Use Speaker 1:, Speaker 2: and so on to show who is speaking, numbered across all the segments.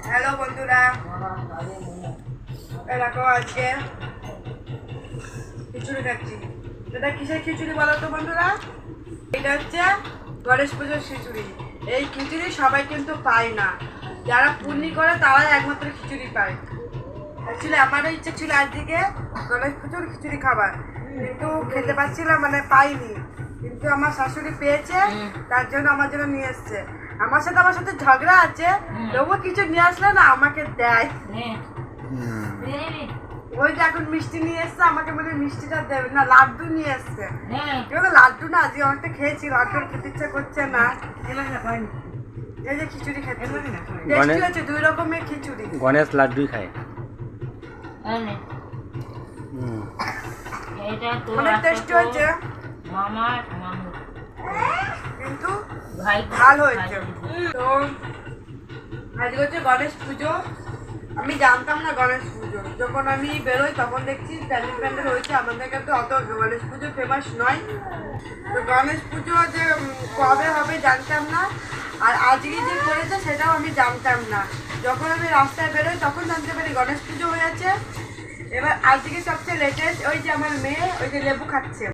Speaker 1: Hello বন্ধুরা, এরকম আজকে খিচুড়ি খাচ্ছি। এটা কিসের খিচুড়ি বলো তো বন্ধুরা? এটা হচ্ছে গণেশ পুজোর খিচুড়ি। এই খিচুড়ি সবাই কিন্তু পায় না, যারা পূর্ণি করে তারাই একমাত্র খিচুড়ি পায়। অ্যাকচুয়ালি আমারও ইচ্ছে ছিল আজকে গণেশ পুজোর খিচুড়ি খাবার, কিন্তু খেতে পাচ্ছিলাম, মানে পাইনি। কিন্তু আমার শাশুড়ি পেয়েছে, তার জন্য আমার জন্য নিয়ে এসছে। আমার সাথে ঝগড়া আছে, তবুও কিছু নিয়ে আসলে না আমাকে দেয়। ওই যে এখন মিষ্টি নিয়ে এসছে, আমাকে মানে মিষ্টিটা দেবে না, লাড্ডু নিয়ে এসছে। লাড্ডু না আজকে অনেকটা খেয়েছি, লাড্ডু খেতে ইচ্ছা করছে না। এই যে খিচুড়ি খেতে টেস্টি হয়েছে, 2 রকমের খিচুড়ি।
Speaker 2: গণেশ লাড্ডুই খায়।
Speaker 1: অনেক টেস্টি হয়েছে, কিন্তু ভালো হয়েছে। তো আজকে হচ্ছে গণেশ পুজো। আমি জানতাম না গণেশ পুজো, যখন আমি বেরোই তখন দেখছি প্যান্ডেল হয়েছে। আমাদের কাছে অত গণেশ পুজো ফেমাস নয়, তো গণেশ পুজো যে কবে হবে জানতাম না। আর আজকে যে করেছে সেটাও আমি জানতাম না। যখন আমি রাস্তায় বেরোই তখন জানতে পারি গণেশ পুজো হয়েছে। এবার আজকে সবচেয়ে লেটেস্ট, ওই যে আমার মেয়ে ওই যে লেবু খাচ্ছে,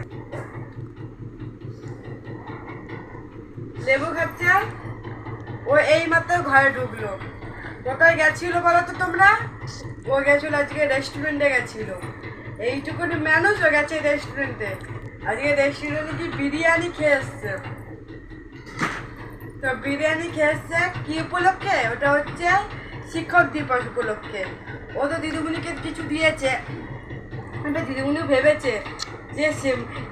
Speaker 1: ও এই মাত্র ঘরে ঢুকলো। কোথায় গেছিল বলো তো তোমরা? ও গেছিল আজকে রেস্টুরেন্টে গেছিল। এইটুকুনি মানুষ ও গেছে রেস্টুরেন্টে। আজকে রেস্টুরেন্টে কি বিরিয়ানি খেয়ে এসছে। তো বিরিয়ানি খেয়ে এসছে কি উপলক্ষে? ওটা হচ্ছে শিক্ষক দিবস উপলক্ষে। ও তো দিদিমণিকে কিছু দিয়েছে, দিদিমণিও ভেবেছে যে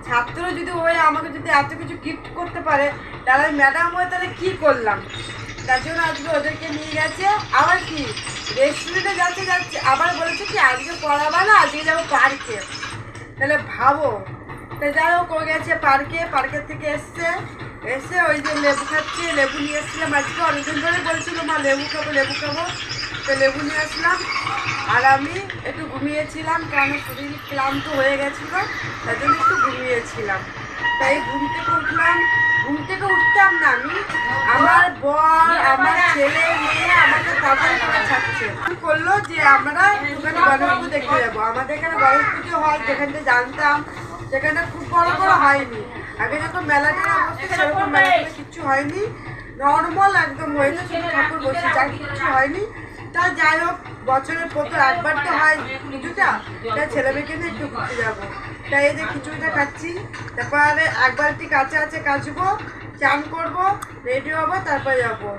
Speaker 1: ছাত্র যদি হয়ে আমাকে যদি এত কিছু গিফট করতে পারে, তাহলে ম্যাডাম হয়ে তাহলে কী করলাম। তার জন্য আজকে ওদেরকে নিয়ে গেছে। আবার কি রেস্টুরেন্টে যাচ্ছে আবার বলেছে কি আজকে পড়াবা না, আজকে যাবো পার্কে। তাহলে ভাবো। তা যাই হোক, ও গেছে পার্কের থেকে এসে ওই যে লেবু খাচ্ছে। লেবু নিয়ে এসেছিলাম আজকে, অনেকদিন ধরে বলছিল মা লেবু খাবো। তো লেবু নিয়ে আসলাম। আর আমি একটু ঘুমিয়েছিলাম, কারণ শরীর ক্লান্ত হয়ে গেছিলো, তার জন্য একটু ঘুমিয়েছিলাম। তাই ঘুম থেকে উঠতাম না আমি, আমার বর, আমার ছেলে মেয়ে আমাকে তাড়াতাড়ি করে ছাড়ছে। করলো যে আমরা একটুখানি গণেশ পুজো দেখতে যাবো। আমাদের এখানে গণেশ পুজো হয়, যেখানটা জানতাম সেখানটা খুব বড় হয়নি। আগে যখন মেলাটা বসছে সেরকম মেলাটা কিচ্ছু হয়নি, নর্মাল একদম হয়েছে, শুধু ঠাকুর বসে যায়, কিচ্ছু হয়নি। তা যাই হোক, বছরের প্রথম একবার তো হয় পুজোটা, তাই ছেলে মেয়েকে নিয়ে একটু ঘুরতে যাবো। তাই এই যে খিচুড়িটা খাচ্ছি। তারপরে একবার একটি কাঁচা আছে, কাচবো, চান করবো, রেডি হবো, তারপরে যাবো।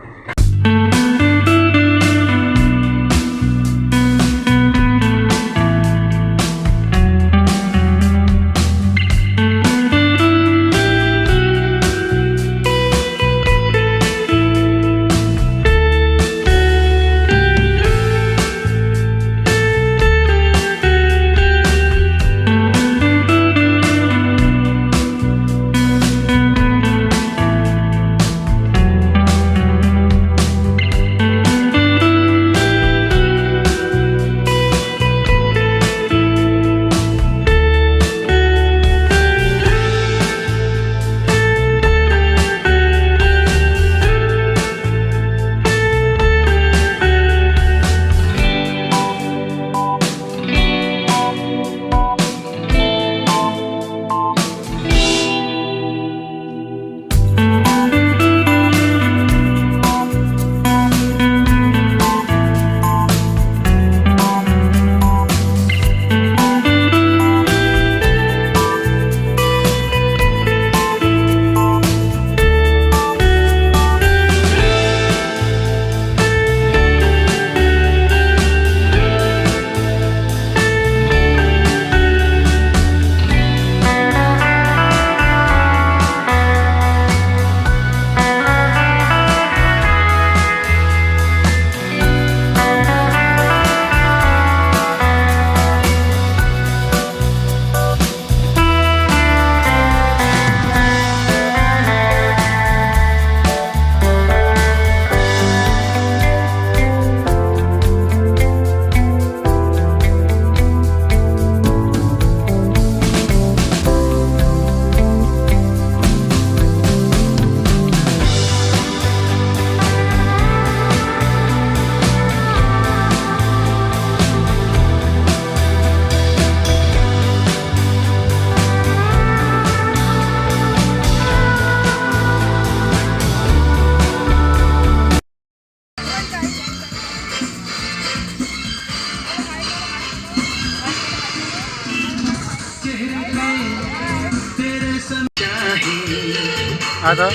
Speaker 2: তো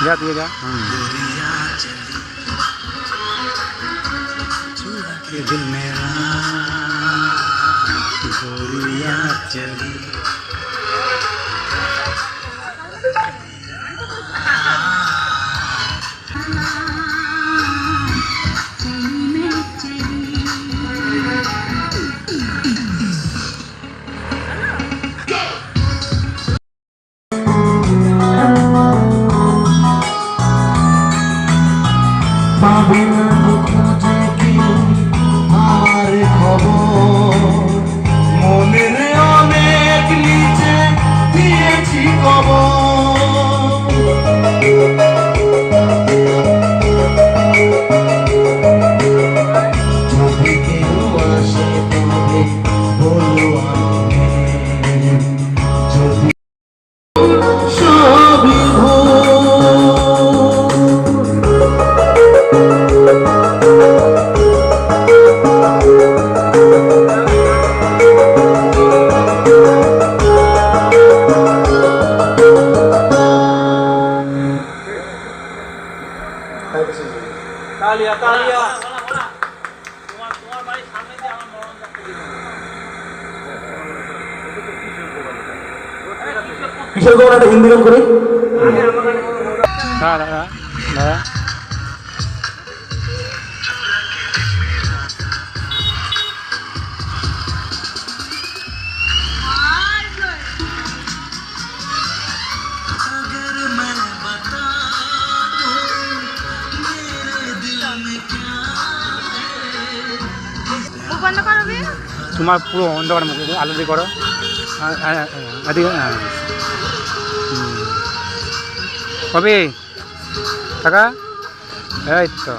Speaker 2: যা তুই যা दिल मेरा गोरिया चली
Speaker 3: মনের অনেক নিচে দিয়েছি যদি কেউ আসে তবে বলো যদি সবই
Speaker 2: तालिया तालिया
Speaker 3: কিশোর গৌর একটা হিন্দি গান করি
Speaker 2: দাদা দাদা তোমার পুরো অন্ধকার মুখে আলো দিয়ে করো কবে টাকা এই তো